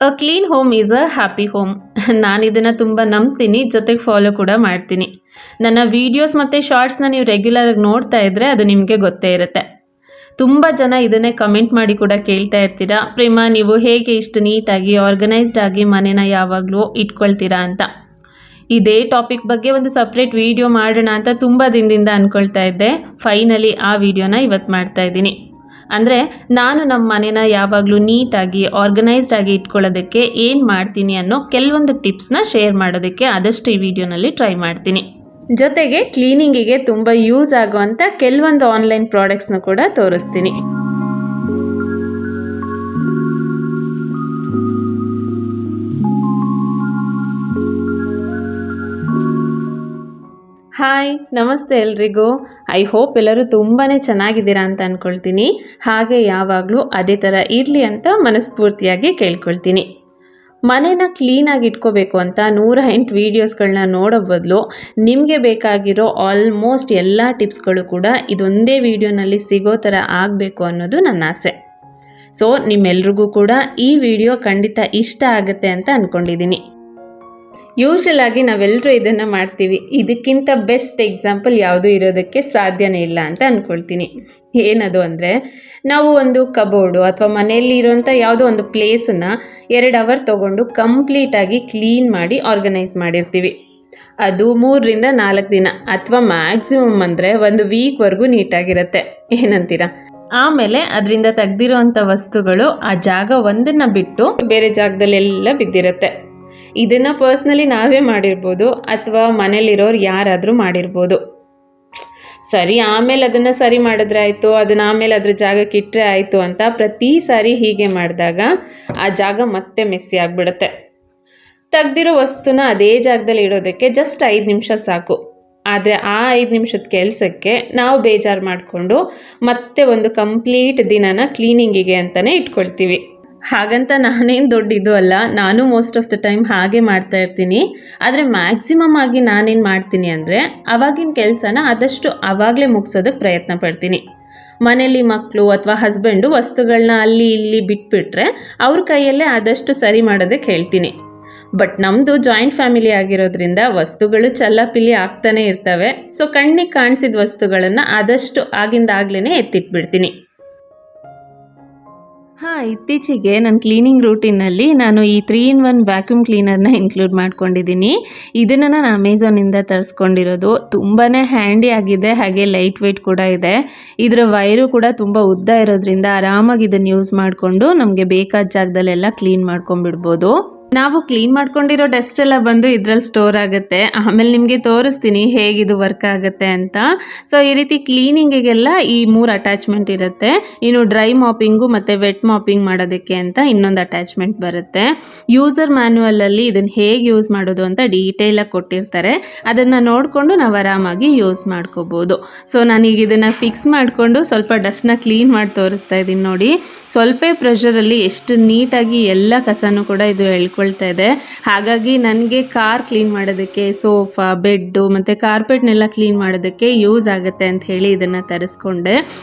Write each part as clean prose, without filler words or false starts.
A clean home is a happy home. ನಾನು ಇದನ್ನು ತುಂಬ ನಂಬ್ತೀನಿ, ಜೊತೆಗೆ ಫಾಲೋ ಕೂಡ ಮಾಡ್ತೀನಿ. ನನ್ನ ವೀಡಿಯೋಸ್ ಮತ್ತು ಶಾರ್ಟ್ಸ್ನ ನೀವು ರೆಗ್ಯುಲರಾಗಿ ನೋಡ್ತಾ ಇದ್ದರೆ ಅದು ನಿಮಗೆ ಗೊತ್ತೇ ಇರುತ್ತೆ. ತುಂಬ ಜನ ಇದನ್ನೇ ಕಮೆಂಟ್ ಮಾಡಿ ಕೂಡ ಕೇಳ್ತಾ ಇರ್ತೀರಾ, ಪ್ರೇಮ ನೀವು ಹೇಗೆ ಇಷ್ಟು ನೀಟಾಗಿ ಆರ್ಗನೈಸ್ಡ್ ಆಗಿ ಮನೇನ ಯಾವಾಗಲೂ ಇಟ್ಕೊಳ್ತೀರಾ ಅಂತ. ಇದೇ ಟಾಪಿಕ್ ಬಗ್ಗೆ ಒಂದು ಸಪ್ರೇಟ್ ವಿಡಿಯೋ ಮಾಡೋಣ ಅಂತ ತುಂಬ ದಿನದಿಂದ ಅಂದ್ಕೊಳ್ತಾ ಇದ್ದೆ. ಫೈನಲಿ ಆ ವಿಡಿಯೋನ ಇವತ್ತು ಮಾಡ್ತಾ ಇದ್ದೀನಿ. ಅಂದರೆ ನಾನು ನಮ್ಮ ಮನೇನ ಯಾವಾಗಲೂ ನೀಟಾಗಿ ಆರ್ಗನೈಸ್ಡ್ ಆಗಿ ಇಟ್ಕೊಳ್ಳೋದಕ್ಕೆ ಏನು ಮಾಡ್ತೀನಿ ಅನ್ನೋ ಕೆಲವೊಂದು ಟಿಪ್ಸ್ನ ಶೇರ್ ಮಾಡೋದಕ್ಕೆ ಆದಷ್ಟು ಈ ವಿಡಿಯೋನಲ್ಲಿ ಟ್ರೈ ಮಾಡ್ತೀನಿ. ಜೊತೆಗೆ ಕ್ಲೀನಿಂಗಿಗೆ ತುಂಬ ಯೂಸ್ ಆಗುವಂಥ ಕೆಲವೊಂದು ಆನ್ಲೈನ್ ಪ್ರಾಡಕ್ಟ್ಸ್ನ ಕೂಡ ತೋರಿಸ್ತೀನಿ. ಹಾಯ್, ನಮಸ್ತೆ ಎಲ್ರಿಗೂ. ಐ ಹೋಪ್ ಎಲ್ಲರೂ ತುಂಬಾ ಚೆನ್ನಾಗಿದ್ದೀರಾ ಅಂತ ಅಂದ್ಕೊಳ್ತೀನಿ. ಹಾಗೆ ಯಾವಾಗಲೂ ಅದೇ ಥರ ಇರಲಿ ಅಂತ ಮನಸ್ಫೂರ್ತಿಯಾಗಿ ಕೇಳ್ಕೊಳ್ತೀನಿ. ಮನೇನ ಕ್ಲೀನಾಗಿ ಇಟ್ಕೋಬೇಕು ಅಂತ 108 ವೀಡಿಯೋಸ್ಗಳನ್ನ ನೋಡೋ ಬದಲು ನಿಮಗೆ ಬೇಕಾಗಿರೋ ಆಲ್ಮೋಸ್ಟ್ ಎಲ್ಲ ಟಿಪ್ಸ್ಗಳು ಕೂಡ ಇದೊಂದೇ ವಿಡಿಯೋನಲ್ಲಿ ಸಿಗೋ ಥರ ಆಗಬೇಕು ಅನ್ನೋದು ನನ್ನ ಆಸೆ. ಸೊ ನಿಮ್ಮೆಲ್ರಿಗೂ ಕೂಡ ಈ ವಿಡಿಯೋ ಖಂಡಿತ ಇಷ್ಟ ಆಗುತ್ತೆ ಅಂತ ಅಂದ್ಕೊಂಡಿದ್ದೀನಿ. ಯೂಶಲ್ ಆಗಿ ನಾವೆಲ್ಲರೂ ಇದನ್ನು ಮಾಡ್ತೀವಿ. ಇದಕ್ಕಿಂತ ಬೆಸ್ಟ್ ಎಕ್ಸಾಂಪಲ್ ಯಾವುದೂ ಇರೋದಕ್ಕೆ ಸಾಧ್ಯನೇ ಇಲ್ಲ ಅಂತ ಅಂದ್ಕೊಳ್ತೀನಿ. ಏನದು ಅಂದರೆ, ನಾವು ಒಂದು ಕಬೋರ್ಡು ಅಥವಾ ಮನೆಯಲ್ಲಿ ಇರೋಂಥ ಯಾವುದೋ ಒಂದು ಪ್ಲೇಸನ್ನು 2 ಅವರ್ ತೊಗೊಂಡು ಕಂಪ್ಲೀಟಾಗಿ ಕ್ಲೀನ್ ಮಾಡಿ ಆರ್ಗನೈಸ್ ಮಾಡಿರ್ತೀವಿ. ಅದು 3ರಿಂದ 4 ದಿನ ಅಥವಾ ಮ್ಯಾಕ್ಸಿಮಮ್ ಅಂದರೆ 1 ವೀಕ್ವರೆಗೂ ನೀಟಾಗಿರುತ್ತೆ. ಏನಂತೀರಾ? ಆಮೇಲೆ ಅದರಿಂದ ತೆಗ್ದಿರೋಂಥ ವಸ್ತುಗಳು ಆ ಜಾಗ ಒಂದನ್ನು ಬಿಟ್ಟು ಬೇರೆ ಜಾಗದಲ್ಲೆಲ್ಲ ಬಿದ್ದಿರುತ್ತೆ. ಇದನ್ನು ಪರ್ಸ್ನಲಿ ನಾವೇ ಮಾಡಿರ್ಬೋದು ಅಥವಾ ಮನೇಲಿರೋರು ಯಾರಾದರೂ ಮಾಡಿರ್ಬೋದು. ಸರಿ, ಆಮೇಲೆ ಅದನ್ನು ಸರಿ ಮಾಡಿದ್ರೆ ಆಯಿತು, ಅದನ್ನು ಆಮೇಲೆ ಅದ್ರ ಜಾಗಕ್ಕೆ ಇಟ್ಟರೆ ಆಯಿತು ಅಂತ ಪ್ರತಿ ಸಾರಿ ಹೀಗೆ ಮಾಡಿದಾಗ ಆ ಜಾಗ ಮತ್ತೆ ಮೆಸ್ಸಿ ಆಗಿಬಿಡುತ್ತೆ. ತೆಗ್ದಿರೋ ವಸ್ತುನ ಅದೇ ಜಾಗದಲ್ಲಿ ಇಡೋದಕ್ಕೆ ಜಸ್ಟ್ 5 ನಿಮಿಷ ಸಾಕು. ಆದರೆ ಆ 5 ನಿಮಿಷದ ಕೆಲಸಕ್ಕೆ ನಾವು ಬೇಜಾರು ಮಾಡಿಕೊಂಡು ಮತ್ತೆ ಒಂದು ಕಂಪ್ಲೀಟ್ ದಿನನ ಕ್ಲೀನಿಂಗಿಗೆ ಅಂತಲೇ ಇಟ್ಕೊಳ್ತೀವಿ. ಹಾಗಂತ ನಾನೇನು ದೊಡ್ಡ ಇದು ಅಲ್ಲ, ನಾನು ಮೋಸ್ಟ್ ಆಫ್ ದ ಟೈಮ್ ಹಾಗೆ ಮಾಡ್ತಾ ಇರ್ತೀನಿ. ಆದರೆ ಮ್ಯಾಕ್ಸಿಮಮ್ ಆಗಿ ನಾನೇನು ಮಾಡ್ತೀನಿ ಅಂದರೆ, ಆವಾಗಿನ ಕೆಲಸನ ಆದಷ್ಟು ಆವಾಗಲೇ ಮುಗಿಸೋದಕ್ಕೆ ಪ್ರಯತ್ನ ಪಡ್ತೀನಿ. ಮನೇಲಿ ಮಕ್ಕಳು ಅಥವಾ ಹಸ್ಬೆಂಡು ವಸ್ತುಗಳನ್ನ ಅಲ್ಲಿ ಇಲ್ಲಿ ಬಿಟ್ಬಿಟ್ರೆ ಅವ್ರ ಕೈಯಲ್ಲೇ ಆದಷ್ಟು ಸರಿ ಮಾಡೋದಕ್ಕೆ ಹೇಳ್ತೀನಿ. ಬಟ್ ನಮ್ಮದು ಜಾಯಿಂಟ್ ಫ್ಯಾಮಿಲಿ ಆಗಿರೋದ್ರಿಂದ ವಸ್ತುಗಳು ಚಲ್ಲಾಪಿಲ್ಲಿ ಆಗ್ತಾನೆ ಇರ್ತವೆ. ಸೊ ಕಣ್ಣಿಗೆ ಕಾಣಿಸಿದ ವಸ್ತುಗಳನ್ನು ಆದಷ್ಟು ಆಗಿಂದಾಗ್ಲೇ ಎತ್ತಿಟ್ಬಿಡ್ತೀನಿ. ಇತ್ತೀಚೆಗೆ ನನ್ನ ಕ್ಲೀನಿಂಗ್ ರೂಟೀನಲ್ಲಿ ನಾನು ಈ 3-in-1 ವ್ಯಾಕ್ಯೂಮ್ ಕ್ಲೀನರ್ನ ಇನ್ಕ್ಲೂಡ್ ಮಾಡ್ಕೊಂಡಿದ್ದೀನಿ. ಇದನ್ನು ನಾನು ಅಮೆಝಾನಿಂದ ತರಿಸ್ಕೊಂಡಿರೋದು. ತುಂಬಾ ಹ್ಯಾಂಡಿ ಆಗಿದೆ, ಹಾಗೆ ಲೈಟ್ ವೆಯ್ಟ್ ಕೂಡ ಇದೆ. ಇದರ ವೈರು ಕೂಡ ತುಂಬ ಉದ್ದ ಇರೋದ್ರಿಂದ ಆರಾಮಾಗಿ ಇದನ್ನು ಯೂಸ್ ಮಾಡಿಕೊಂಡು ನಮಗೆ ಬೇಕಾದ ಜಾಗದಲ್ಲೆಲ್ಲ ಕ್ಲೀನ್ ಮಾಡ್ಕೊಂಡ್ಬಿಡ್ಬೋದು. ನಾವು ಕ್ಲೀನ್ ಮಾಡ್ಕೊಂಡಿರೋ ಡಸ್ಟ್ ಎಲ್ಲ ಬಂದು ಇದರಲ್ಲಿ ಸ್ಟೋರ್ ಆಗುತ್ತೆ. ಆಮೇಲೆ ನಿಮಗೆ ತೋರಿಸ್ತೀನಿ ಹೇಗಿದು ವರ್ಕ್ ಆಗುತ್ತೆ ಅಂತ. ಸೊ ಈ ರೀತಿ ಕ್ಲೀನಿಂಗಿಗೆಲ್ಲ ಈ 3 ಅಟ್ಯಾಚ್ಮೆಂಟ್ ಇರುತ್ತೆ. ಇನ್ನು ಡ್ರೈ ಮಾಪಿಂಗು ಮತ್ತು ವೆಟ್ ಮಾಪಿಂಗ್ ಮಾಡೋದಕ್ಕೆ ಅಂತ ಇನ್ನೊಂದು ಅಟ್ಯಾಚ್ಮೆಂಟ್ ಬರುತ್ತೆ. ಯೂಸರ್ ಮ್ಯಾನ್ಯುವಲಲ್ಲಿ ಇದನ್ನು ಹೇಗೆ ಯೂಸ್ ಮಾಡೋದು ಅಂತ ಡೀಟೇಲಾಗಿ ಕೊಟ್ಟಿರ್ತಾರೆ. ಅದನ್ನು ನೋಡಿಕೊಂಡು ನಾವು ಆರಾಮಾಗಿ ಯೂಸ್ ಮಾಡ್ಕೋಬೋದು. ಸೊ ನಾನೀಗ ಇದನ್ನು ಫಿಕ್ಸ್ ಮಾಡಿಕೊಂಡು ಸ್ವಲ್ಪ ಡಸ್ಟ್ನ ಕ್ಲೀನ್ ಮಾಡಿ ತೋರಿಸ್ತಾ ಇದ್ದೀನಿ ನೋಡಿ. ಸ್ವಲ್ಪ ಪ್ರೆಷರಲ್ಲಿ ಎಷ್ಟು ನೀಟಾಗಿ ಎಲ್ಲ ಕಸನೂ ಕೂಡ ಇದು ಎಳ್ಕೊಳ್ತಾ ಇದೆ. ಹಾಗಾಗಿ ನನಗೆ ಕಾರ್ ಕ್ಲೀನ್ ಮಾಡೋದಕ್ಕೆ, ಸೋಫಾ, ಬೆಡ್ಡು ಮತ್ತು ಕಾರ್ಪೆಟ್ನೆಲ್ಲ ಕ್ಲೀನ್ ಮಾಡೋದಕ್ಕೆ ಯೂಸ್ ಆಗುತ್ತೆ ಅಂತ ಹೇಳಿ ಇದನ್ನು ತರಿಸ್ಕೊಂಡೆ.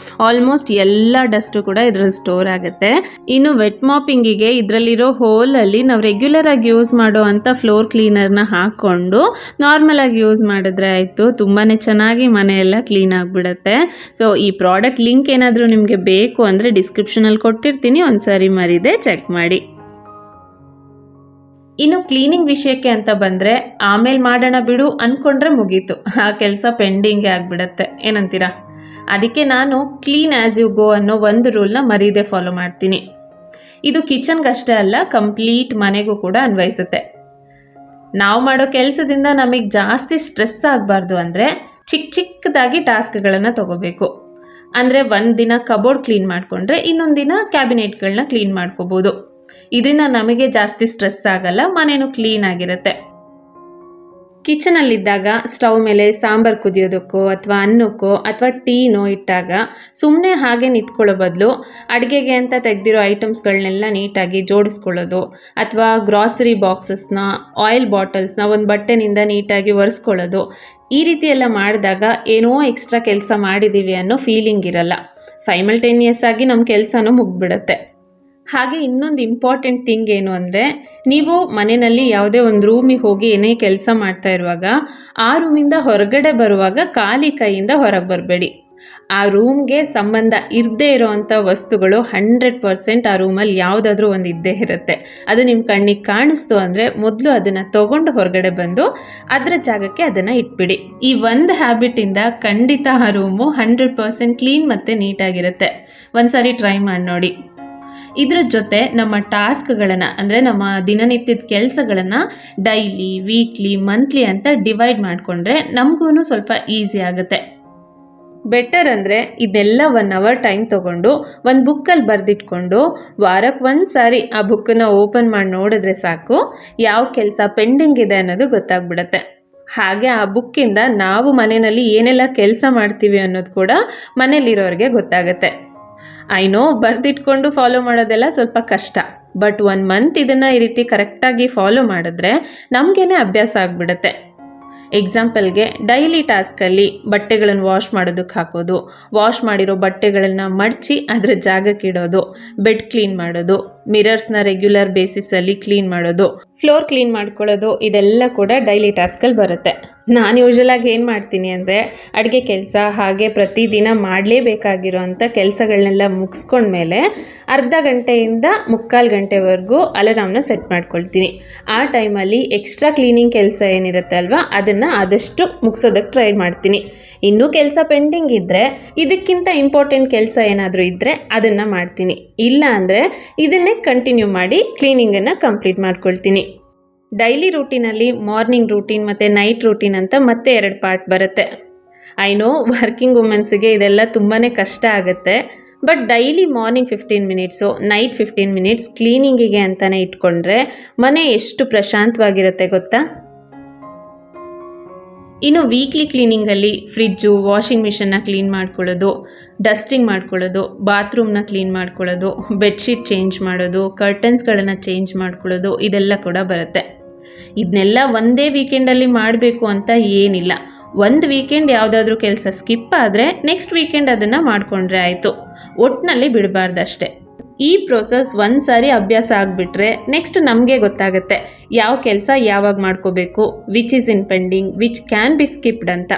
ಆಲ್ಮೋಸ್ಟ್ ಎಲ್ಲ ಡಸ್ಟು ಕೂಡ ಇದರಲ್ಲಿ ಸ್ಟೋರ್ ಆಗುತ್ತೆ. ಇನ್ನು ವೆಟ್ ಮಾಪಿಂಗಿಗೆ ಇದರಲ್ಲಿರೋ ಹೋಲಲ್ಲಿ ನಾವು ರೆಗ್ಯುಲರ್ ಆಗಿ ಯೂಸ್ ಮಾಡೋ ಅಂಥ ಫ್ಲೋರ್ ಕ್ಲೀನರ್ನ ಹಾಕ್ಕೊಂಡು ನಾರ್ಮಲ್ ಆಗಿ ಯೂಸ್ ಮಾಡಿದ್ರೆ ಆಯಿತು. ತುಂಬಾ ಚೆನ್ನಾಗಿ ಮನೆಯೆಲ್ಲ ಕ್ಲೀನ್ ಆಗಿಬಿಡುತ್ತೆ. ಸೊ ಈ ಪ್ರಾಡಕ್ಟ್ ಲಿಂಕ್ ಏನಾದರೂ ನಿಮಗೆ ಬೇಕು ಅಂದರೆ ಡಿಸ್ಕ್ರಿಪ್ಷನಲ್ಲಿ ಕೊಟ್ಟಿರ್ತೀನಿ, ಒಂದ್ಸಾರಿ ಮರಿದೆ ಚೆಕ್ ಮಾಡಿ. ಇನ್ನು ಕ್ಲೀನಿಂಗ್ ವಿಷಯಕ್ಕೆ ಅಂತ ಬಂದರೆ, ಆಮೇಲೆ ಮಾಡೋಣ ಬಿಡು ಅಂದ್ಕೊಂಡ್ರೆ ಮುಗೀತು, ಆ ಕೆಲಸ ಪೆಂಡಿಂಗೇ ಆಗಿಬಿಡತ್ತೆ. ಏನಂತೀರಾ? ಅದಕ್ಕೆ ನಾನು ಕ್ಲೀನ್ ಆ್ಯಸ್ ಯು ಗೋ ಅನ್ನೋ ಒಂದು ರೂಲ್ನ ಮರೀದೆ ಫಾಲೋ ಮಾಡ್ತೀನಿ. ಇದು ಕಿಚನ್ಗಷ್ಟೇ ಅಲ್ಲ, ಕಂಪ್ಲೀಟ್ ಮನೆಗೂ ಕೂಡ ಅನ್ವಯಿಸುತ್ತೆ. ನಾವು ಮಾಡೋ ಕೆಲಸದಿಂದ ನಮಗೆ ಜಾಸ್ತಿ ಸ್ಟ್ರೆಸ್ ಆಗಬಾರ್ದು ಅಂದರೆ ಚಿಕ್ಕದಾಗಿ ಟಾಸ್ಕ್ಗಳನ್ನು ತಗೋಬೇಕು. ಅಂದರೆ ಒಂದು ದಿನ ಕಬೋರ್ಡ್ ಕ್ಲೀನ್ ಮಾಡಿಕೊಂಡ್ರೆ ಇನ್ನೊಂದು ದಿನ ಕ್ಯಾಬಿನೆಟ್ಗಳನ್ನ ಕ್ಲೀನ್ ಮಾಡ್ಕೋಬೋದು. ಇದರಿಂದ ನಮಗೆ ಜಾಸ್ತಿ ಸ್ಟ್ರೆಸ್ ಆಗಲ್ಲ, ಮನೇನೂ ಕ್ಲೀನ್ ಆಗಿರುತ್ತೆ. ಕಿಚನಲ್ಲಿದ್ದಾಗ ಸ್ಟವ್ ಮೇಲೆ ಸಾಂಬಾರು ಕುದಿಯೋದಕ್ಕೋ ಅಥವಾ ಅನ್ನಕ್ಕೋ ಅಥವಾ ಟೀನೋ ಇಟ್ಟಾಗ ಸುಮ್ಮನೆ ಹಾಗೆ ನಿಂತ್ಕೊಳ್ಳೋ ಬದಲು ಅಡುಗೆಗೆ ಅಂತ ತೆಗೆದಿರೋ ಐಟಮ್ಸ್ಗಳನ್ನೆಲ್ಲ ನೀಟಾಗಿ ಜೋಡಿಸ್ಕೊಳ್ಳೋದು, ಅಥವಾ ಗ್ರಾಸರಿ ಬಾಕ್ಸಸ್ನ, ಆಯಿಲ್ ಬಾಟಲ್ಸ್ನ ಒಂದು ಬಟ್ಟೆನಿಂದ ನೀಟಾಗಿ ಒರೆಸ್ಕೊಳ್ಳೋದು, ಈ ರೀತಿ ಎಲ್ಲ ಮಾಡಿದಾಗ ಏನೋ ಎಕ್ಸ್ಟ್ರಾ ಕೆಲಸ ಮಾಡಿದ್ದೀವಿ ಅನ್ನೋ ಫೀಲಿಂಗ್ ಇರಲ್ಲ. ಸೈಮಲ್ಟೇನಿಯಸ್ ಆಗಿ ನಮ್ಮ ಕೆಲಸನೂ ಮುಗಿಬಿಡುತ್ತೆ. ಹಾಗೆ ಇನ್ನೊಂದು ಇಂಪಾರ್ಟೆಂಟ್ ಥಿಂಗ್ ಏನು ಅಂದರೆ, ನೀವು ಮನೆಯಲ್ಲಿ ಯಾವುದೇ ಒಂದು ರೂಮಿಗೆ ಹೋಗಿ ಏನೇ ಕೆಲಸ ಮಾಡ್ತಾ ಇರುವಾಗ ಆ ರೂಮಿಂದ ಹೊರಗಡೆ ಬರುವಾಗ ಖಾಲಿ ಕೈಯಿಂದ ಹೊರಗೆ ಬರಬೇಡಿ. ಆ ರೂಮ್ಗೆ ಸಂಬಂಧ ಇರದೇ ಇರೋವಂಥ ವಸ್ತುಗಳು 100% ಆ ರೂಮಲ್ಲಿ ಯಾವುದಾದ್ರೂ ಒಂದು ಇದ್ದೇ ಇರುತ್ತೆ. ಅದು ನಿಮ್ಮ ಕಣ್ಣಿಗೆ ಕಾಣಿಸ್ತು ಅಂದರೆ ಮೊದಲು ಅದನ್ನು ತೊಗೊಂಡು ಹೊರಗಡೆ ಬಂದು ಅದರ ಜಾಗಕ್ಕೆ ಅದನ್ನು ಇಟ್ಬಿಡಿ. ಈ ಒಂದು ಹ್ಯಾಬಿಟಿಂದ ಖಂಡಿತ ಆ ರೂಮು 100% ಕ್ಲೀನ್ ಮತ್ತು ನೀಟಾಗಿರುತ್ತೆ. ಒಂದು ಸಾರಿ ಟ್ರೈ ಮಾಡಿ ನೋಡಿ. ಇದ್ರ ಜೊತೆ ನಮ್ಮ ಟಾಸ್ಕ್ಗಳನ್ನು ಅಂದರೆ ನಮ್ಮ ದಿನನಿತ್ಯದ ಕೆಲಸಗಳನ್ನು ಡೈಲಿ, ವೀಕ್ಲಿ, ಮಂತ್ಲಿ ಅಂತ ಡಿವೈಡ್ ಮಾಡಿಕೊಂಡ್ರೆ ನಮಗೂ ಸ್ವಲ್ಪ ಈಸಿ ಆಗುತ್ತೆ. ಬೆಟರ್ ಅಂದರೆ ಇದೆಲ್ಲ 1 hour ಟೈಮ್ ತೊಗೊಂಡು ಒಂದು ಬುಕ್ಕಲ್ಲಿ ಬರೆದಿಟ್ಕೊಂಡು ವಾರಕ್ಕೆ ಒಂದು ಸಾರಿ ಆ ಬುಕ್ಕನ್ನು ಓಪನ್ ಮಾಡಿ ನೋಡಿದ್ರೆ ಸಾಕು, ಯಾವ ಕೆಲಸ ಪೆಂಡಿಂಗ್ ಇದೆ ಅನ್ನೋದು ಗೊತ್ತಾಗ್ಬಿಡುತ್ತೆ. ಹಾಗೆ ಆ ಬುಕ್ಕಿಂದ ನಾವು ಮನೆಯಲ್ಲಿ ಏನೆಲ್ಲ ಕೆಲಸ ಮಾಡ್ತೀವಿ ಅನ್ನೋದು ಕೂಡ ಮನೇಲಿರೋರಿಗೆ ಗೊತ್ತಾಗುತ್ತೆ. ಐ ನೋ ಬರೆದಿಟ್ಕೊಂಡು ಫಾಲೋ ಮಾಡೋದೆಲ್ಲ ಸ್ವಲ್ಪ ಕಷ್ಟ, ಬಟ್ 1 month ಇದನ್ನು ಈ ರೀತಿ ಕರೆಕ್ಟಾಗಿ ಫಾಲೋ ಮಾಡಿದ್ರೆ ನಮಗೇನೆ ಅಭ್ಯಾಸ ಆಗಿಬಿಡುತ್ತೆ. ಎಕ್ಸಾಂಪಲ್ಗೆ ಡೈಲಿ ಟಾಸ್ಕಲ್ಲಿ ಬಟ್ಟೆಗಳನ್ನು ವಾಶ್ ಮಾಡೋದಕ್ಕೆ ಹಾಕೋದು, ವಾಶ್ ಮಾಡಿರೋ ಬಟ್ಟೆಗಳನ್ನು ಮಡಚಿ ಅದರ ಜಾಗಕ್ಕೆ ಇಡೋದು, ಬೆಡ್ ಕ್ಲೀನ್ ಮಾಡೋದು, ಮಿರರ್ಸ್ನ ರೆಗ್ಯುಲರ್ ಬೇಸಿಸಲ್ಲಿ ಕ್ಲೀನ್ ಮಾಡೋದು, ಫ್ಲೋರ್ ಕ್ಲೀನ್ ಮಾಡ್ಕೊಳ್ಳೋದು, ಇದೆಲ್ಲ ಕೂಡ ಡೈಲಿ ಟಾಸ್ಕಲ್ಲಿ ಬರುತ್ತೆ. ನಾನು ಯೂಶ್ವಲಾಗಿ ಏನು ಮಾಡ್ತೀನಿ ಅಂದರೆ ಅಡುಗೆ ಕೆಲಸ ಹಾಗೆ ಪ್ರತಿದಿನ ಮಾಡಲೇಬೇಕಾಗಿರೋ ಅಂಥ ಕೆಲಸಗಳನ್ನೆಲ್ಲ ಮುಗಿಸ್ಕೊಂಡ್ಮೇಲೆ ಅರ್ಧ ಗಂಟೆಯಿಂದ 3/4 ಗಂಟೆವರೆಗೂ ಅಲಾರಾಮ್ನ ಸೆಟ್ ಮಾಡ್ಕೊಳ್ತೀನಿ. ಆ ಟೈಮಲ್ಲಿ ಎಕ್ಸ್ಟ್ರಾ ಕ್ಲೀನಿಂಗ್ ಕೆಲಸ ಏನಿರುತ್ತೆ ಅಲ್ವಾ ಅದನ್ನು ಆದಷ್ಟು ಮುಗಿಸೋದಕ್ಕೆ ಟ್ರೈ ಮಾಡ್ತೀನಿ. ಇನ್ನೂ ಕೆಲಸ ಪೆಂಡಿಂಗ್ ಇದ್ದರೆ ಇದಕ್ಕಿಂತ ಇಂಪಾರ್ಟೆಂಟ್ ಕೆಲಸ ಏನಾದರೂ ಇದ್ದರೆ ಅದನ್ನು ಮಾಡ್ತೀನಿ. ಇಲ್ಲ ಅಂದರೆ ಇದನ್ನೇ ಕಂಟಿನ್ಯೂ ಮಾಡಿ ಕ್ಲೀನಿಂಗನ್ನು ಕಂಪ್ಲೀಟ್ ಮಾಡ್ಕೊಳ್ತೀನಿ. ಡೈಲಿ ರೂಟೀನಲ್ಲಿ ಮಾರ್ನಿಂಗ್ ರೂಟೀನ್ ಮತ್ತು ನೈಟ್ ರೂಟೀನ್ ಅಂತ ಮತ್ತೆ 2 ಪಾರ್ಟ್ ಬರುತ್ತೆ. ಐ ನೋ ವರ್ಕಿಂಗ್ ವುಮೆನ್ಸಿಗೆ ಇದೆಲ್ಲ ತುಂಬಾ ಕಷ್ಟ ಆಗುತ್ತೆ, but daily morning 15 minutes, night 15 minutes ಕ್ಲೀನಿಂಗಿಗೆ ಅಂತಲೇ ಇಟ್ಕೊಂಡ್ರೆ ಮನೆ ಎಷ್ಟು ಪ್ರಶಾಂತವಾಗಿರುತ್ತೆ ಗೊತ್ತಾ. ಇನ್ನು ವೀಕ್ಲಿ ಕ್ಲೀನಿಂಗಲ್ಲಿ ಫ್ರಿಜ್ಜು, ವಾಷಿಂಗ್ ಮಿಷನ್ನ ಕ್ಲೀನ್ ಮಾಡ್ಕೊಳ್ಳೋದು, ಡಸ್ಟಿಂಗ್ ಮಾಡ್ಕೊಳ್ಳೋದು, ಬಾತ್ರೂಮ್ನ ಕ್ಲೀನ್ ಮಾಡ್ಕೊಳ್ಳೋದು, ಬೆಡ್ಶೀಟ್ ಚೇಂಜ್ ಮಾಡೋದು, ಕರ್ಟನ್ಸ್ಗಳನ್ನು ಚೇಂಜ್ ಮಾಡ್ಕೊಳ್ಳೋದು, ಇದೆಲ್ಲ ಕೂಡ ಬರುತ್ತೆ. ಇದನ್ನೆಲ್ಲ ಒಂದೇ ವೀಕೆಂಡಲ್ಲಿ ಮಾಡಬೇಕು ಅಂತ ಏನಿಲ್ಲ. ಒಂದು ವೀಕೆಂಡ್ ಯಾವುದಾದ್ರೂ ಕೆಲಸ ಸ್ಕಿಪ್ ಆದರೆ ನೆಕ್ಸ್ಟ್ ವೀಕೆಂಡ್ ಅದನ್ನು ಮಾಡಿಕೊಂಡ್ರೆ ಆಯಿತು. ಒಟ್ಟಿನಲ್ಲಿ ಬಿಡಬಾರ್ದಷ್ಟೇ. ಈ ಪ್ರೋಸೆಸ್ ಒಂದು ಸಾರಿ ಅಭ್ಯಾಸ ಆಗಿಬಿಟ್ರೆ ನೆಕ್ಸ್ಟ್ ನಮಗೆ ಗೊತ್ತಾಗುತ್ತೆ ಯಾವ ಕೆಲಸ ಯಾವಾಗ ಮಾಡ್ಕೋಬೇಕು, which is in pending, which can be skipped ಅಂತ.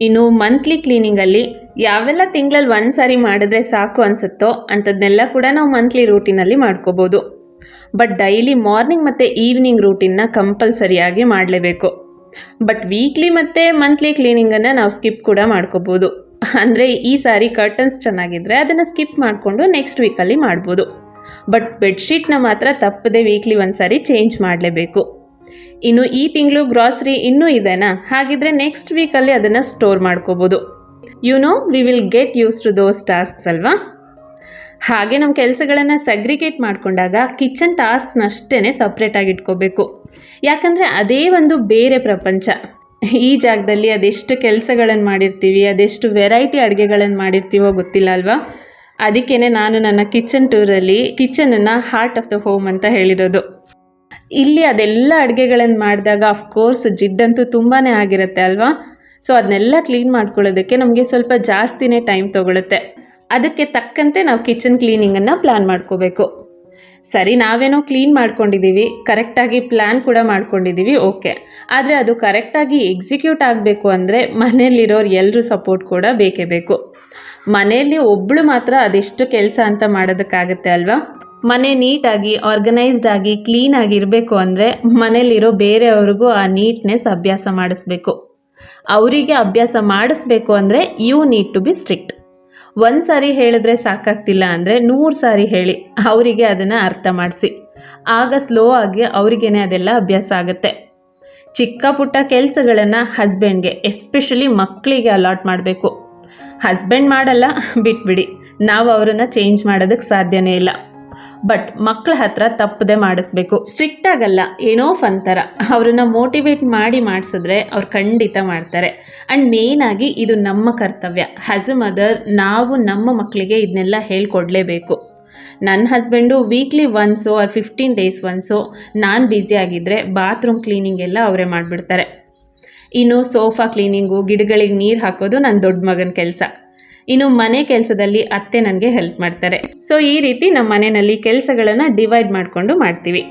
ಇನ್ನು ಮಂತ್ಲಿ ಕ್ಲೀನಿಂಗಲ್ಲಿ ಯಾವೆಲ್ಲ ತಿಂಗಳಲ್ಲಿ 1 ಸಾರಿ ಮಾಡಿದ್ರೆ ಸಾಕು ಅನಿಸುತ್ತೋ ಅಂಥದ್ದನ್ನೆಲ್ಲ ಕೂಡ ನಾವು ಮಂತ್ಲಿ ರೂಟೀನಲ್ಲಿ ಮಾಡ್ಕೋಬೋದು. ಬಟ್ ಡೈಲಿ ಮಾರ್ನಿಂಗ್ ಮತ್ತು ಈವ್ನಿಂಗ್ ರೂಟೀನ್ನ ಕಂಪಲ್ಸರಿಯಾಗಿ ಮಾಡಲೇಬೇಕು. ಬಟ್ ವೀಕ್ಲಿ ಮತ್ತು ಮಂತ್ಲಿ ಕ್ಲೀನಿಂಗನ್ನು ನಾವು ಸ್ಕಿಪ್ ಕೂಡ ಮಾಡ್ಕೋಬೋದು. ಅಂದರೆ ಈ ಸಾರಿ ಕರ್ಟನ್ಸ್ ಚೆನ್ನಾಗಿದ್ದರೆ ಅದನ್ನು ಸ್ಕಿಪ್ ಮಾಡಿಕೊಂಡು ನೆಕ್ಸ್ಟ್ ವೀಕಲ್ಲಿ ಮಾಡ್ಬೋದು. ಬಟ್ ಬೆಡ್ಶೀಟ್ನ ಮಾತ್ರ ತಪ್ಪದೆ ವೀಕ್ಲಿ 1 ಸಾರಿ ಚೇಂಜ್ ಮಾಡಲೇಬೇಕು. ಇನ್ನು ಈ ತಿಂಗಳು ಗ್ರಾಸರಿ ಇನ್ನೂ ಇದೆನಾ, ಹಾಗಿದ್ರೆ ನೆಕ್ಸ್ಟ್ ವೀಕಲ್ಲಿ ಅದನ್ನು ಸ್ಟೋರ್ ಮಾಡ್ಕೋಬೋದು. We will get use to those tasks ಅಲ್ವಾ. ಹಾಗೆ ನಮ್ಮ ಕೆಲಸಗಳನ್ನು ಸಗ್ರಿಗೇಟ್ ಮಾಡಿಕೊಂಡಾಗ ಕಿಚನ್ ಟಾಸ್ಕ್ನಷ್ಟೇ ಸಪ್ರೇಟಾಗಿ ಇಟ್ಕೋಬೇಕು. ಯಾಕಂದರೆ ಅದೇ ಒಂದು ಬೇರೆ ಪ್ರಪಂಚ. ಈ ಜಾಗದಲ್ಲಿ ಅದೆಷ್ಟು ಕೆಲಸಗಳನ್ನು ಮಾಡಿರ್ತೀವಿ, ಅದೆಷ್ಟು ವೆರೈಟಿ ಅಡುಗೆಗಳನ್ನು ಮಾಡಿರ್ತೀವೋ ಗೊತ್ತಿಲ್ಲ ಅಲ್ವಾ. ಅದಕ್ಕೇ ನಾನು ನನ್ನ ಕಿಚನ್ ಟೂರಲ್ಲಿ ಕಿಚನನ್ನು ಹಾರ್ಟ್ ಆಫ್ ದ ಹೋಮ್ ಅಂತ ಹೇಳಿರೋದು. ಇಲ್ಲಿ ಅದೆಲ್ಲ ಅಡುಗೆಗಳನ್ನು ಮಾಡಿದಾಗ ಅಫ್ಕೋರ್ಸ್ ಜಿಡ್ಡಂತೂ ತುಂಬಾ ಆಗಿರುತ್ತೆ ಅಲ್ವಾ. ಸೊ ಅದನ್ನೆಲ್ಲ ಕ್ಲೀನ್ ಮಾಡ್ಕೊಳ್ಳೋದಕ್ಕೆ ನಮಗೆ ಸ್ವಲ್ಪ ಜಾಸ್ತಿನೇ ಟೈಮ್ ತೊಗೊಳುತ್ತೆ. ಅದಕ್ಕೆ ತಕ್ಕಂತೆ ನಾವು ಕಿಚನ್ ಕ್ಲೀನಿಂಗನ್ನು ಪ್ಲ್ಯಾನ್ ಮಾಡ್ಕೋಬೇಕು. ಸರಿ, ನಾವೇನೋ ಕ್ಲೀನ್ ಮಾಡ್ಕೊಂಡಿದ್ದೀವಿ, ಕರೆಕ್ಟಾಗಿ ಪ್ಲ್ಯಾನ್ ಕೂಡ ಮಾಡ್ಕೊಂಡಿದ್ದೀವಿ, ಓಕೆ. ಆದರೆ ಅದು ಕರೆಕ್ಟಾಗಿ ಎಕ್ಸಿಕ್ಯೂಟ್ ಆಗಬೇಕು ಅಂದರೆ ಮನೆಯಲ್ಲಿರೋರು ಎಲ್ಲರೂ ಸಪೋರ್ಟ್ ಕೂಡ ಬೇಕೇ ಬೇಕು. ಮನೆಯಲ್ಲಿ ಒಬ್ಬಳು ಮಾತ್ರ ಅದೆಷ್ಟು ಕೆಲಸ ಅಂತ ಮಾಡೋದಕ್ಕಾಗುತ್ತೆ ಅಲ್ವಾ. ಮನೆ ನೀಟಾಗಿ ಆರ್ಗನೈಸ್ಡ್ ಆಗಿ ಕ್ಲೀನಾಗಿ ಇರಬೇಕು ಅಂದರೆ ಮನೆಯಲ್ಲಿರೋ ಬೇರೆಯವ್ರಿಗೂ ಆ ನೀಟ್ನೆಸ್ ಅಭ್ಯಾಸ ಮಾಡಿಸ್ಬೇಕು. ಅವರಿಗೆ ಅಭ್ಯಾಸ ಮಾಡಿಸ್ಬೇಕು ಅಂದರೆ you need to be strict. 1 ಸಾರಿ ಹೇಳಿದ್ರೆ ಸಾಕಾಗ್ತಿಲ್ಲ ಅಂದರೆ 100 ಸಾರಿ ಹೇಳಿ ಅವರಿಗೆ ಅದನ್ನು ಅರ್ಥ ಮಾಡಿಸಿ. ಆಗ ಸ್ಲೋ ಆಗಿ ಅವರಿಗೇನೆ ಅದೆಲ್ಲ ಅಭ್ಯಾಸ ಆಗುತ್ತೆ. ಚಿಕ್ಕ ಪುಟ್ಟ ಕೆಲಸಗಳನ್ನು ಹಸ್ಬೆಂಡ್ಗೆ, ಎಸ್ಪೆಷಲಿ ಮಕ್ಕಳಿಗೆ ಅಲಾಟ್ ಮಾಡಬೇಕು. ಹಸ್ಬೆಂಡ್ ಮಾಡಲ್ಲ ಬಿಟ್ಬಿಡಿ, ನಾವು ಅವರನ್ನು ಚೇಂಜ್ ಮಾಡೋದಕ್ಕೆ ಸಾಧ್ಯನೇ ಇಲ್ಲ. ಬಟ್ ಮಕ್ಕಳ ಹತ್ರ ತಪ್ಪದೆ ಮಾಡಿಸ್ಬೇಕು. ಸ್ಟ್ರಿಕ್ಟ್ ಆಗಲ್ಲ, ಏನೋ ಫನ್ ಥರ ಅವ್ರನ್ನ ಮೋಟಿವೇಟ್ ಮಾಡಿ ಮಾಡಿಸಿದ್ರೆ ಅವ್ರು ಖಂಡಿತ ಮಾಡ್ತಾರೆ. ಆ್ಯಂಡ್ ಮೇಯ್ನಾಗಿ ಇದು ನಮ್ಮ ಕರ್ತವ್ಯ. ಆ್ಯಸ್ ಎ ಮದರ್ ನಾವು ನಮ್ಮ ಮಕ್ಕಳಿಗೆ ಇದನ್ನೆಲ್ಲ ಹೇಳ್ಕೊಡ್ಲೇಬೇಕು. ನನ್ನ husband weekly once or 15 days once ನಾನು ಬ್ಯುಸಿಯಾಗಿದ್ದರೆ ಬಾತ್ರೂಮ್ ಕ್ಲೀನಿಂಗ್ ಎಲ್ಲ ಅವರೇ ಮಾಡಿಬಿಡ್ತಾರೆ. ಇನ್ನು ಸೋಫಾ ಕ್ಲೀನಿಂಗು, ಗಿಡಗಳಿಗೆ ನೀರು ಹಾಕೋದು ನನ್ನ ದೊಡ್ಡ ಮಗನ ಕೆಲಸ. ಇನ್ನು ಮನೆ ಕೆಲಸದಲ್ಲಿ ಅತ್ತೆ ನನಗೆ ಹೆಲ್ಪ್ ಮಾಡ್ತಾರೆ. ಸೊ ಈ ರೀತಿ ನಮ್ಮ ಮನೆಯಲ್ಲಿ ಕೆಲಸಗಳನ್ನು ಡಿವೈಡ್ ಮಾಡಿಕೊಂಡು ಮಾಡ್ತೀವಿ.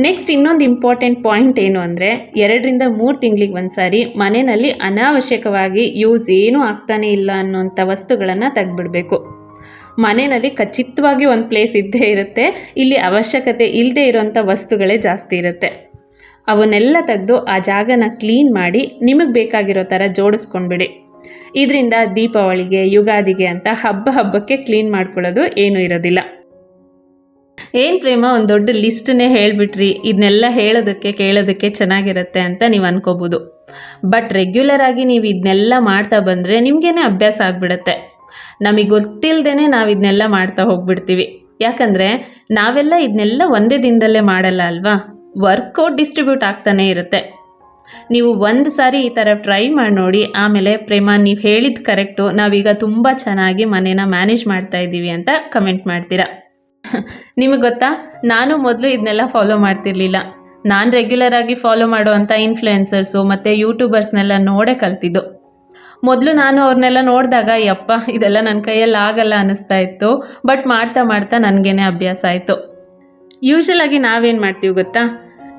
ನೆಕ್ಸ್ಟ್ ಇನ್ನೊಂದು ಇಂಪಾರ್ಟೆಂಟ್ ಪಾಯಿಂಟ್ ಏನು ಅಂದರೆ 2ರಿಂದ 3 ತಿಂಗಳಿಗೆ ಒಂದ್ಸಾರಿ ಮನೆಯಲ್ಲಿ ಅನಾವಶ್ಯಕವಾಗಿ ಯೂಸ್ ಏನೂ ಆಗ್ತಾನೆ ಇಲ್ಲ ಅನ್ನೋಂಥ ವಸ್ತುಗಳನ್ನು ತೆಗೆದುಬಿಡಬೇಕು. ಮನೆಯಲ್ಲಿ ಖಚಿತವಾಗಿ ಒಂದು ಪ್ಲೇಸ್ ಇದ್ದೇ ಇರುತ್ತೆ, ಇಲ್ಲಿ ಅವಶ್ಯಕತೆ ಇಲ್ಲದೆ ಇರೋಂಥ ವಸ್ತುಗಳೇ ಜಾಸ್ತಿ ಇರುತ್ತೆ. ಅವನ್ನೆಲ್ಲ ತೆಗೆದು ಆ ಜಾಗನ ಕ್ಲೀನ್ ಮಾಡಿ ನಿಮಗೆ ಬೇಕಾಗಿರೋ ಥರ ಜೋಡಿಸ್ಕೊಂಡ್ಬಿಡಿ. ಇದರಿಂದ ದೀಪಾವಳಿಗೆ, ಯುಗಾದಿಗೆ ಅಂತ ಹಬ್ಬಕ್ಕೆ ಕ್ಲೀನ್ ಮಾಡ್ಕೊಳ್ಳೋದು ಏನೂ ಇರೋದಿಲ್ಲ. ಏನು ಪ್ರೇಮ ಒಂದು ದೊಡ್ಡ ಲಿಸ್ಟನ್ನೇ ಹೇಳಿಬಿಟ್ರಿ, ಇದನ್ನೆಲ್ಲ ಹೇಳೋದಕ್ಕೆ ಕೇಳೋದಕ್ಕೆ ಚೆನ್ನಾಗಿರುತ್ತೆ ಅಂತ ನೀವು ಅನ್ಕೋಬೋದು. ಬಟ್ ರೆಗ್ಯುಲರ್ ಆಗಿ ನೀವು ಇದನ್ನೆಲ್ಲ ಮಾಡ್ತಾ ಬಂದರೆ ನಿಮಗೇನೆ ಅಭ್ಯಾಸ ಆಗಿಬಿಡುತ್ತೆ. ನಮಗೆ ಗೊತ್ತಿಲ್ಲದೇ ನಾವು ಇದನ್ನೆಲ್ಲ ಮಾಡ್ತಾ ಹೋಗ್ಬಿಡ್ತೀವಿ. ಯಾಕಂದರೆ ನಾವೆಲ್ಲ ಇದನ್ನೆಲ್ಲ ಒಂದೇ ದಿನದಲ್ಲೇ ಮಾಡಲ್ಲ ಅಲ್ವಾ, ವರ್ಕೌಟ್ ಡಿಸ್ಟ್ರಿಬ್ಯೂಟ್ ಆಗ್ತಾನೆ ಇರುತ್ತೆ. ನೀವು ಒಂದು ಸಾರಿ ಈ ಥರ ಟ್ರೈ ಮಾಡಿ ನೋಡಿ, ಆಮೇಲೆ ಪ್ರೇಮ ನೀವು ಹೇಳಿದ್ದು ಕರೆಕ್ಟು, ನಾವೀಗ ತುಂಬ ಚೆನ್ನಾಗಿ ಮನೇನ ಮ್ಯಾನೇಜ್ ಮಾಡ್ತಾ ಇದ್ದೀವಿ ಅಂತ ಕಮೆಂಟ್ ಮಾಡ್ತೀರಾ. ನಿಮಗೆ ಗೊತ್ತಾ, ನಾನು ಮೊದಲು ಇದನ್ನೆಲ್ಲ ಫಾಲೋ ಮಾಡ್ತಿರ್ಲಿಲ್ಲ. ನಾನು ರೆಗ್ಯುಲರ್ ಆಗಿ ಫಾಲೋ ಮಾಡುವಂಥ ಇನ್ಫ್ಲುಯೆನ್ಸರ್ಸು ಮತ್ತು ಯೂಟ್ಯೂಬರ್ಸ್ನೆಲ್ಲ ನೋಡೇ ಕಲ್ತಿದ್ದು. ಮೊದಲು ನಾನು ಅವ್ರನ್ನೆಲ್ಲ ನೋಡಿದಾಗ ಯಪ್ಪ ಇದೆಲ್ಲ ನನ್ನ ಕೈಯಲ್ಲಿ ಆಗಲ್ಲ ಅನ್ನಿಸ್ತಾ ಇತ್ತು. ಬಟ್ ಮಾಡ್ತಾ ನನಗೇನೆ ಅಭ್ಯಾಸ ಆಯಿತು. ಯೂಶಲಾಗಿ ನಾವೇನು ಮಾಡ್ತೀವಿ ಗೊತ್ತಾ,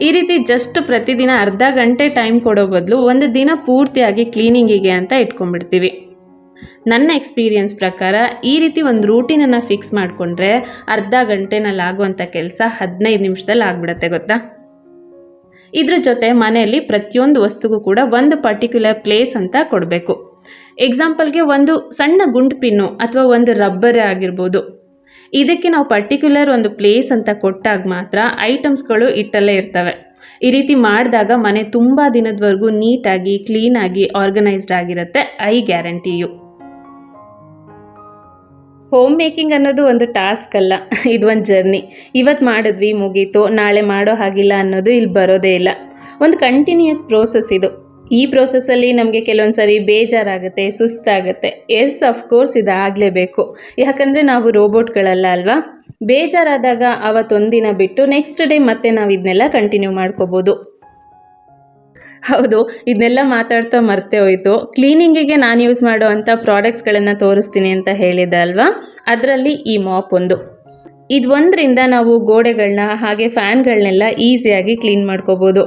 ಈ ರೀತಿ ಜಸ್ಟ್ ಪ್ರತಿದಿನ ಅರ್ಧ ಗಂಟೆ ಟೈಮ್ ಕೊಡೋ ಬದಲು ಒಂದು ದಿನ ಪೂರ್ತಿಯಾಗಿ ಕ್ಲೀನಿಂಗಿಗೆ ಅಂತ ಇಟ್ಕೊಂಡ್ಬಿಡ್ತೀವಿ. ನನ್ನ ಎಕ್ಸ್ಪೀರಿಯನ್ಸ್ ಪ್ರಕಾರ ಈ ರೀತಿ ಒಂದು ರೂಟೀನನ್ನು ಫಿಕ್ಸ್ ಮಾಡಿಕೊಂಡ್ರೆ ಅರ್ಧ ಗಂಟೆನಲ್ಲಿ ಆಗುವಂಥ ಕೆಲಸ 15 ನಿಮಿಷದಲ್ಲಿ ಆಗಿಬಿಡುತ್ತೆ ಗೊತ್ತಾ. ಇದ್ರ ಜೊತೆ ಮನೆಯಲ್ಲಿ ಪ್ರತಿಯೊಂದು ವಸ್ತುಗೂ ಕೂಡ ಒಂದು ಪರ್ಟಿಕ್ಯುಲರ್ ಪ್ಲೇಸ್ ಅಂತ ಕೊಡಬೇಕು. ಎಕ್ಸಾಂಪಲ್ಗೆ ಒಂದು ಸಣ್ಣ ಗುಂಡು ಪಿನ್ನು ಅಥವಾ ಒಂದು ರಬ್ಬರ್ ಆಗಿರ್ಬೋದು. ಇದಕ್ಕೆ ನಾವು ಪರ್ಟಿಕ್ಯುಲರ್ ಒಂದು ಪ್ಲೇಸ್ ಅಂತ ಕೊಟ್ಟಾಗ ಮಾತ್ರ ಐಟಮ್ಸ್ಗಳು ಇಟ್ಟಲ್ಲೇ ಇರ್ತವೆ. ಈ ರೀತಿ ಮಾಡಿದಾಗ ಮನೆ ತುಂಬ ದಿನದವರೆಗೂ ನೀಟಾಗಿ, ಕ್ಲೀನಾಗಿ, ಆರ್ಗನೈಸ್ಡ್ ಆಗಿರುತ್ತೆ. I guarantee you. Home making ಅನ್ನೋದು ಒಂದು ಟಾಸ್ಕ್ ಅಲ್ಲ, ಇದು ಒಂದು ಜರ್ನಿ. ಇವತ್ತು ಮಾಡಿದ್ವಿ ಮುಗೀತು, ನಾಳೆ ಮಾಡೋ ಹಾಗಿಲ್ಲ ಅನ್ನೋದು ಇಲ್ಲಿ ಬರೋದೇ ಇಲ್ಲ. ಒಂದು ಕಂಟಿನ್ಯೂಯಸ್ ಪ್ರೋಸೆಸ್ ಇದು. ಈ ಪ್ರೋಸೆಸ್ಸಲ್ಲಿ ನಮಗೆ ಕೆಲವೊಂದು ಸಾರಿ ಬೇಜಾರಾಗುತ್ತೆ, ಸುಸ್ತಾಗುತ್ತೆ. ಎಸ್ ಅಫ್ಕೋರ್ಸ್ ಇದಾಗಲೇಬೇಕು, ಯಾಕಂದರೆ ನಾವು ರೋಬೋಟ್ಗಳಲ್ಲ ಅಲ್ವಾ. ಬೇಜಾರಾದಾಗ ಅವತ್ತೊಂದಿನ ಬಿಟ್ಟು ನೆಕ್ಸ್ಟ್ ಡೇ ಮತ್ತೆ ನಾವು ಇದನ್ನೆಲ್ಲ ಕಂಟಿನ್ಯೂ ಮಾಡ್ಕೋಬೋದು. ಹೌದು, ಇದನ್ನೆಲ್ಲ ಮಾತಾಡ್ತಾ ಮರ್ತೇ ಹೋಯಿತು. ಕ್ಲೀನಿಂಗಿಗೆ ನಾನು ಯೂಸ್ ಮಾಡುವಂಥ ಪ್ರಾಡಕ್ಟ್ಸ್ಗಳನ್ನು ತೋರಿಸ್ತೀನಿ ಅಂತ ಹೇಳಿದೆ ಅಲ್ವಾ, ಅದರಲ್ಲಿ ಈ ಮಾಪ್ ಒಂದು. ಇದು ಒಂದರಿಂದ ನಾವು ಗೋಡೆಗಳನ್ನ ಹಾಗೆ ಫ್ಯಾನ್ಗಳನ್ನೆಲ್ಲ ಈಸಿಯಾಗಿ ಕ್ಲೀನ್ ಮಾಡ್ಕೋಬೋದು.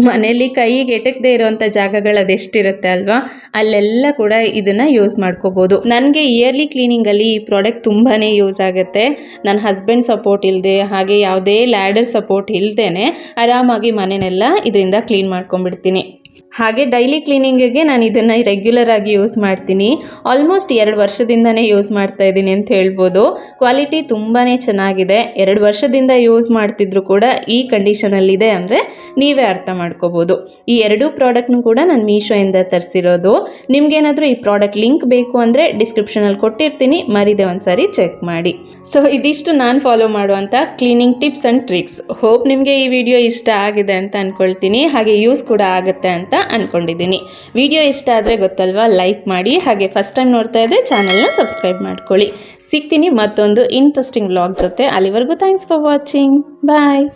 ಮನೆಯಲ್ಲಿ ಕೈಗೆ ಎಟಕದೇ ಇರೋವಂಥ ಜಾಗಗಳು ಅದೆಷ್ಟಿರುತ್ತೆ ಅಲ್ವಾ, ಅಲ್ಲೆಲ್ಲ ಕೂಡ ಇದನ್ನು ಯೂಸ್ ಮಾಡ್ಕೋಬೋದು. ನನಗೆ ಇಯರ್ಲಿ ಕ್ಲೀನಿಂಗಲ್ಲಿ ಈ ಪ್ರಾಡಕ್ಟ್ ತುಂಬಾ ಯೂಸ್ ಆಗುತ್ತೆ. ನನ್ನ ಹಸ್ಬೆಂಡ್ ಸಪೋರ್ಟ್ ಇಲ್ಲದೆ ಹಾಗೆ ಯಾವುದೇ ಲ್ಯಾಡರ್ ಸಪೋರ್ಟ್ ಇಲ್ಲದೇ ಆರಾಮಾಗಿ ಮನೆಯೆಲ್ಲ ಇದರಿಂದ ಕ್ಲೀನ್ ಮಾಡ್ಕೊಂಡ್ಬಿಡ್ತೀನಿ. ಹಾಗೆ ಡೈಲಿ ಕ್ಲೀನಿಂಗಿಗೆ ನಾನು ಇದನ್ನು ರೆಗ್ಯುಲರ್ ಆಗಿ ಯೂಸ್ ಮಾಡ್ತೀನಿ. ಆಲ್ಮೋಸ್ಟ್ 2 ವರ್ಷದಿಂದನೇ ಯೂಸ್ ಮಾಡ್ತಾ ಇದ್ದೀನಿ ಅಂತ ಹೇಳ್ಬೋದು. ಕ್ವಾಲಿಟಿ ತುಂಬಾ ಚೆನ್ನಾಗಿದೆ. 2 ವರ್ಷದಿಂದ ಯೂಸ್ ಮಾಡ್ತಿದ್ರು ಕೂಡ ಈ ಕಂಡೀಷನಲ್ಲಿದೆ ಅಂದರೆ ನೀವೇ ಅರ್ಥ ಮಾಡ್ಕೋಬೋದು. ಈ 2 ಪ್ರಾಡಕ್ಟ್ನು ಕೂಡ ನಾನು ಮೀಶೋಯಿಂದ ತರಿಸಿರೋದು. ನಿಮಗೇನಾದರೂ ಈ ಪ್ರಾಡಕ್ಟ್ ಲಿಂಕ್ ಬೇಕು ಅಂದರೆ ಡಿಸ್ಕ್ರಿಪ್ಷನಲ್ಲಿ ಕೊಟ್ಟಿರ್ತೀನಿ, ಮರಿದೆ ಒಂದು ಸಾರಿ ಚೆಕ್ ಮಾಡಿ. ಸೊ ಇದಿಷ್ಟು ನಾನು ಫಾಲೋ ಮಾಡುವಂಥ cleaning tips and tricks. Hope ನಿಮಗೆ ಈ ವಿಡಿಯೋ ಇಷ್ಟ ಆಗಿದೆ ಅಂತ ಅಂದ್ಕೊಳ್ತೀನಿ, ಹಾಗೆ ಯೂಸ್ ಕೂಡ ಆಗುತ್ತೆ ಅಂತ ಅಂದ್ಕೊಂಡಿದ್ದೀನಿ. ವಿಡಿಯೋ ಇಷ್ಟ ಆದರೆ ಗೊತ್ತಲ್ವಾ, ಲೈಕ್ ಮಾಡಿ. ಹಾಗೆ ಫಸ್ಟ್ ಟೈಮ್ ನೋಡ್ತಾ ಇದ್ದರೆ ಚಾನಲ್ನ ಸಬ್ಸ್ಕ್ರೈಬ್ ಮಾಡ್ಕೊಳ್ಳಿ. ಸಿಗ್ತೀನಿ ಮತ್ತೊಂದು ಇಂಟ್ರೆಸ್ಟಿಂಗ್ ವ್ಲಾಗ್ ಜೊತೆ. ಅಲ್ಲಿವರೆಗೂ ಥ್ಯಾಂಕ್ಸ್ ಫಾರ್ ವಾಚಿಂಗ್. ಬಾಯ್.